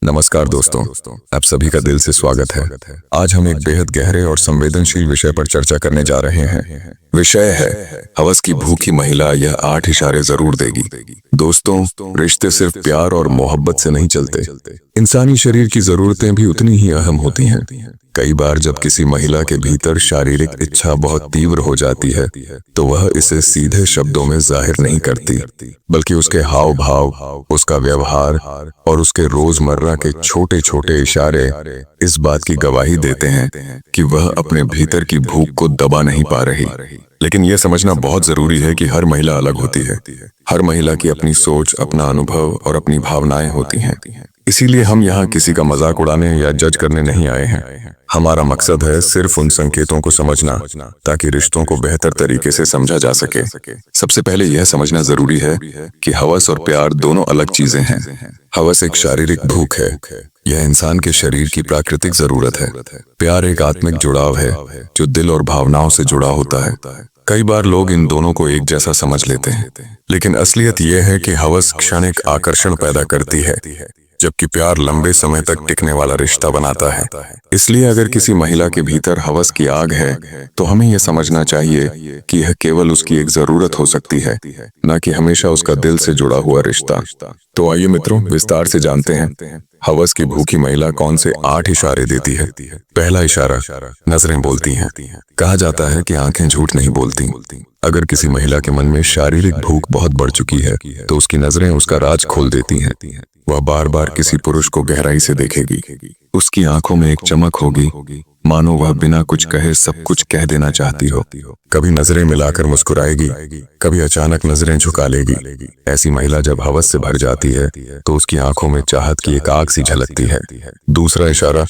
नमस्कार दोस्तों, आप सभी का दिल से स्वागत है। आज हम एक बेहद गहरे और संवेदनशील विषय पर चर्चा करने जा रहे हैं। विषय है हवस की भूखी महिला यह 8 इशारे जरूर देगी। दोस्तों, रिश्ते सिर्फ प्यार और मोहब्बत से नहीं चलते, इंसानी शरीर की जरूरतें भी उतनी ही अहम होती हैं। कई बार जब किसी महिला के भीतर शारीरिक इच्छा बहुत तीव्र हो जाती है तो वह इसे सीधे शब्दों में जाहिर नहीं करती, बल्कि उसके हाव भाव, उसका व्यवहार और उसके रोजमर्रा के छोटे छोटे इशारे इस बात की गवाही देते हैं कि वह अपने भीतर की भूख को दबा नहीं पा रही। लेकिन यह समझना बहुत जरूरी है कि हर महिला अलग होती है। हर महिला की अपनी सोच, अपना अनुभव और अपनी भावनाएं होती हैं। इसीलिए हम यहाँ किसी का मजाक उड़ाने या जज करने नहीं आए हैं। हमारा मकसद है सिर्फ उन संकेतों को समझना ताकि रिश्तों को बेहतर तरीके से समझा जा सके। सबसे पहले यह समझना जरूरी है कि हवस और प्यार दोनों अलग चीजें हैं। हवस एक शारीरिक भूख है, यह इंसान के शरीर की प्राकृतिक जरूरत है। प्यार एक आत्मिक जुड़ाव है जो दिल और भावनाओं से जुड़ा होता है। कई बार लोग इन दोनों को एक जैसा समझ लेते हैं, लेकिन असलियत यह है कि हवस क्षणिक आकर्षण पैदा करती है, जबकि प्यार लंबे समय तक टिकने वाला रिश्ता बनाता है। इसलिए अगर किसी महिला के भीतर हवस की आग है तो हमें यह समझना चाहिए कि यह केवल उसकी एक जरूरत हो सकती है, न कि हमेशा उसका दिल से जुड़ा हुआ रिश्ता। तो आइए मित्रों, विस्तार से जानते हैं हवस की भूखी महिला कौन से 8 इशारे देती है। पहला इशारा, नजरें बोलती हैं। कहा जाता है कि आंखें झूठ नहीं बोलती। अगर किसी महिला के मन में शारीरिक भूख बहुत बढ़ चुकी है तो उसकी नजरें उसका राज खोल देती हैं। वह बार बार किसी पुरुष को गहराई से देखेगी। उसकी आंखों में एक चमक होगी, मानो वह बिना कुछ कहे सब कुछ कह देना चाहती हो। कभी नजरें मिलाकर मुस्कुराएगी, कभी अचानक नजरें झुका लेगी। ऐसी महिला जब हवस से भर जाती है तो उसकी आंखों में चाहत की एक आग सी झलकती है। दूसरा इशारा,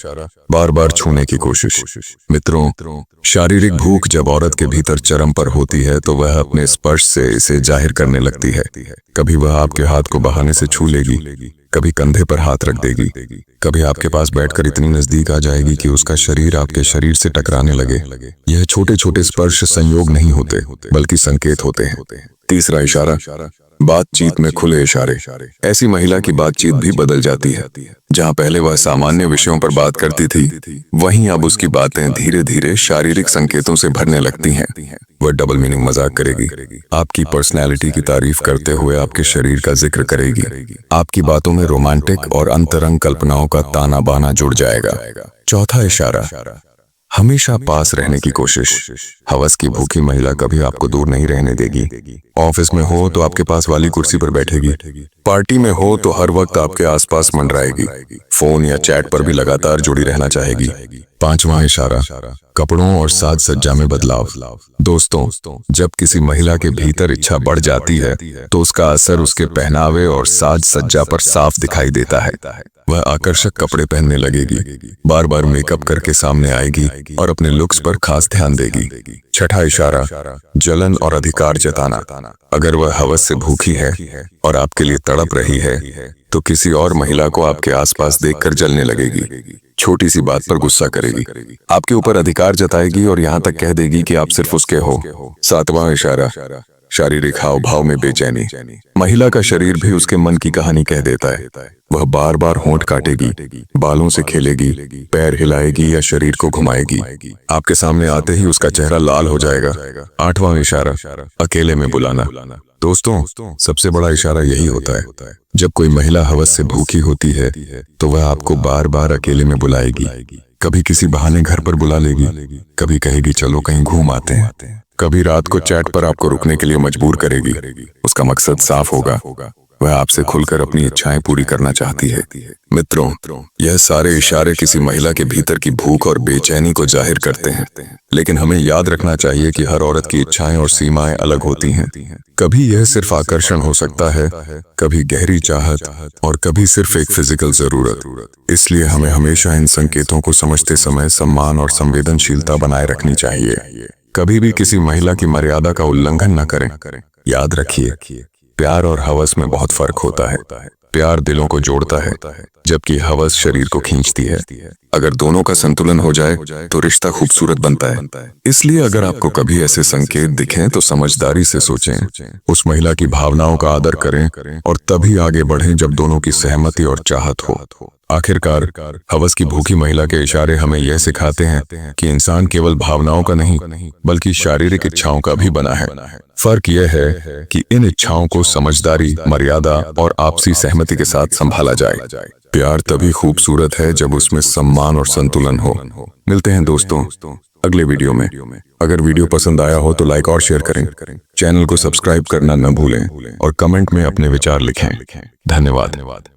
बार बार छूने की कोशिश। मित्रों, शारीरिक भूख जब औरत के भीतर चरम पर होती है तो वह अपने स्पर्श से इसे जाहिर करने लगती है। कभी वह आपके हाथ को बहाने से छू लेगी, कभी कंधे पर हाथ रख देगी, कभी आपके पास बैठकर इतनी नजदीक आ जाएगी कि उसका शरीर आपके शरीर से टकराने लगे। यह छोटे छोटे स्पर्श संयोग नहीं होते, बल्कि संकेत होते हैं। तीसरा इशारा, बातचीत में खुले इशारे। ऐसी महिला की बातचीत भी बदल जाती है। जहां पहले वह सामान्य विषयों पर बात करती थी, वहीं अब उसकी बातें धीरे धीरे शारीरिक संकेतों से भरने लगती हैं। वह डबल मीनिंग मजाक करेगी, आपकी पर्सनैलिटी की तारीफ करते हुए आपके शरीर का जिक्र करेगी। आपकी बातों में रोमांटिक और अंतरंग कल्पनाओं का ताना बाना जुड़ जाएगा। चौथा इशारा, हमेशा पास रहने की कोशिश। हवस की भूखी महिला कभी आपको दूर नहीं रहने देगी। ऑफिस में हो तो आपके पास वाली कुर्सी पर बैठेगी, पार्टी में हो तो हर वक्त आपके आसपास मंडराएगी, फोन या चैट पर भी लगातार जुड़ी रहना चाहेगी। पांचवा इशारा, कपड़ों और साज सज्जा में बदलाव। दोस्तों, जब किसी महिला के भीतर इच्छा बढ़ जाती है तो उसका असर उसके पहनावे और साज सज्जा पर साफ दिखाई देता है। वह आकर्षक कपड़े पहनने लगेगी, बार बार मेकअप करके सामने आएगी और अपने लुक्स पर खास ध्यान देगी। छठा इशारा, जलन और अधिकार जताना। अगर वह हवस से भूखी है और आपके लिए तड़प रही है तो किसी और महिला को आपके आसपास देखकर जलने लगेगी। छोटी सी बात पर गुस्सा करेगी, आपके ऊपर अधिकार जताएगी और यहाँ तक कह देगी कि आप सिर्फ उसके हो। सातवां इशारा, शारीरिक हाव भाव में बेचैनी। महिला का शरीर भी उसके मन की कहानी कह देता है। वह बार बार होंठ काटेगी, बालों से खेलेगी, पैर हिलाएगी या शरीर को घुमाएगी। आपके सामने आते ही उसका चेहरा लाल हो जाएगा। आठवां इशारा, अकेले में बुलाना। दोस्तों, सबसे बड़ा इशारा यही होता है। जब कोई महिला हवस से भूखी होती है तो वह आपको बार बार अकेले में बुलाएगी। कभी किसी बहाने घर पर बुला लेगी, कभी कहेगी चलो कहीं घूम आते हैं, कभी रात को चैट पर आपको रुकने के लिए मजबूर करेगी। उसका मकसद साफ होगा, वह आपसे खुलकर अपनी इच्छाएं पूरी करना चाहती है। मित्रों, यह सारे इशारे किसी महिला के भीतर की भूख और बेचैनी को जाहिर करते हैं। लेकिन हमें याद रखना चाहिए कि हर औरत की इच्छाएं और सीमाएं अलग होती हैं। कभी यह सिर्फ आकर्षण हो सकता है, कभी गहरी चाहत और कभी सिर्फ एक फिजिकल जरूरत। इसलिए हमें हमेशा इन संकेतों को समझते समय सम्मान और संवेदनशीलता बनाए रखनी चाहिए। कभी भी किसी महिला की मर्यादा का उल्लंघन न करें। याद रखिए, प्यार और हवस में बहुत फर्क होता है। प्यार दिलों को जोड़ता है, जबकि हवस शरीर को खींचती है। अगर दोनों का संतुलन हो जाए तो रिश्ता खूबसूरत बनता है। इसलिए अगर आपको कभी ऐसे संकेत दिखें तो समझदारी से सोचें, उस महिला की भावनाओं का आदर करें और तभी आगे बढ़ें जब दोनों की सहमति और चाहत हो। आखिरकार हवस की भूखी महिला के इशारे हमें यह सिखाते हैं कि इंसान केवल भावनाओं का नहीं बल्कि शारीरिक इच्छाओं का भी बना है। फर्क यह है कि इन इच्छाओं को समझदारी, मर्यादा और आपसी सहमति के साथ संभाला जाए। प्यार तभी खूबसूरत है जब उसमें सम्मान और संतुलन हो। मिलते हैं दोस्तों अगले वीडियो में। अगर वीडियो पसंद आया हो तो लाइक और शेयर करें, चैनल को सब्सक्राइब करना न भूलें और कमेंट में अपने विचार लिखें। धन्यवाद।